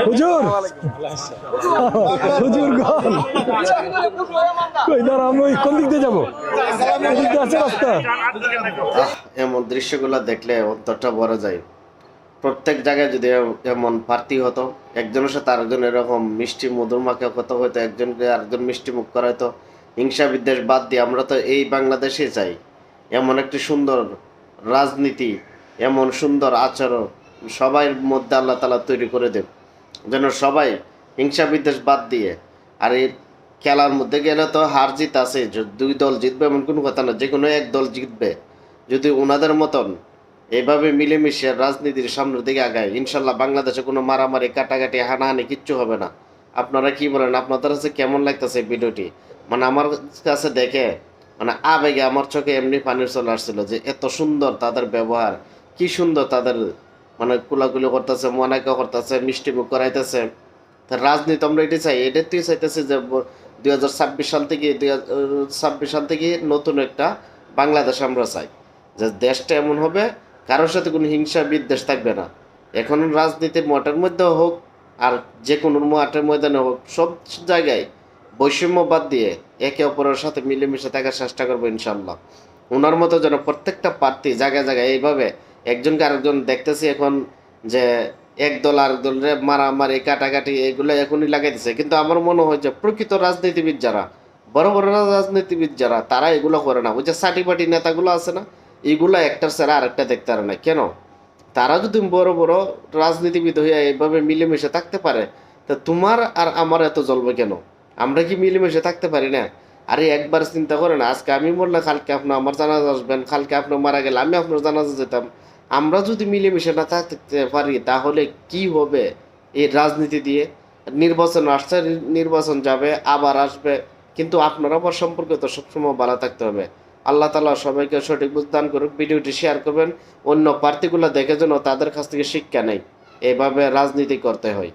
হুজুর হুজুর কই দাঁড়া আমি কোন দিক দিয়ে যাবো এদিক দিয়ে আছে রাস্তা এমন দৃশ্যগুলো দেখলে অন্তরটা ভরে যায়। প্রত্যেক জায়গায় যদি এমন প্রার্থী হতো, একজনের সাথে আরেকজন এরকম মিষ্টি মধুর মাখা কথা হইতো, একজনকে আরেকজন মিষ্টি মুখ করাইতো, হিংসা বিদ্বেষ বাদ দিয়ে আমরা তো এই বাংলাদেশে চাই এমন একটি সুন্দর রাজনীতি, এমন সুন্দর আচরণ সবার মধ্যে আল্লাহ তাআলা তৈরি করে দেব, যেন সবাই হিংসা বিদ্বেষ বাদ দিয়ে। আর এই খেলার মধ্যে গেলে তো হার জিত আছে, দুই দল জিতবে এমন কোনো কথা না, যে কোনো এক দল জিতবে। যদি ওনাদের মতন এভাবে মিলেমিশে রাজনীতির সামনের দিকে আগায়, ইনশাল্লাহ বাংলাদেশে কোনো মারামারি কাটাকাটি হানাহানি কিচ্ছু হবে না। আপনারা কি বলেন? আপনাদের কাছে কেমন লাগতেছে ভিডিওটি? মানে আমার কাছে দেখে মানে আবেগে আমার চোখে এমনি পানি চলে আসছিল, যে এত সুন্দর তাদের ব্যবহার, কি সুন্দর তাদের মানে কুলাকুলি করতেছে, মনাকা করতেছে, মিষ্টি মুখ করাইতেছে। রাজনীতি আমরা এটি চাই, এটাতেই চাইতেছি যে 2026 সাল থেকে নতুন একটা বাংলাদেশ আমরা চাই, যে দেশটা এমন হবে কারোর সাথে কোনো হিংসা বিদ্বেষ থাকবে না। এখন রাজনীতির মাঠের মধ্যে হোক আর যে কোনো মাঠের ময়দানে হোক, সব জায়গায় বৈষম্য বাদ দিয়ে একে অপরের সাথে মিলেমিশে থাকার চেষ্টা করবো ইনশাল্লাহ। ওনার মতো যেন প্রত্যেকটা প্রার্থী জায়গায় জায়গায় এইভাবে একজনকে আরেকজন দেখতেছি এখন, যে এক দল আরেক দলের মারামারি কাটাকাটি এগুলো এখনই লাগাইতেছে। কিন্তু আমার মনে হয় যে প্রকৃত রাজনীতিবিদ যারা, বড় বড় রাজনীতিবিদ যারা, তারা এগুলো করে না। ওই যে সাটি পাটি নেতাগুলো আছে না, এইগুলো একটার ছাড়া আরেকটা দেখতে পারে না কেন? তারা যদি বড় বড় রাজনীতিবিদ হইয়া এইভাবে মিলেমিশে থাকতে পারে, তা তোমার আর আমার এত জ্বলবে কেন? আমরা কি মিলেমিশে থাকতে পারি না? আরে একবার চিন্তা করেন, আজকে আমি মরলে কালকে আপনি আমার জানাজা আসবেন, কালকে আপনি মারা গেলে আমি আপনার জানাজা যেতাম। আমরা যদি মিলেমিশে না থাকতে পারি তাহলে কি হবে এই রাজনীতি দিয়ে? নির্বাচন আসছে, নির্বাচন যাবে, আবার আসবে, কিন্তু আপনার আবার সম্পর্কে তো সবসময় ভালো থাকতে হবে। আল্লাহ তাআলা সবাইকে সঠিক বুঝ দান করুক। ভিডিওটি শেয়ার করবেন, অন্য প্রার্থীগুলো দেখে যেন তাদের কাছ থেকে শিক্ষা নেই, এভাবে রাজনীতি করতে হয়।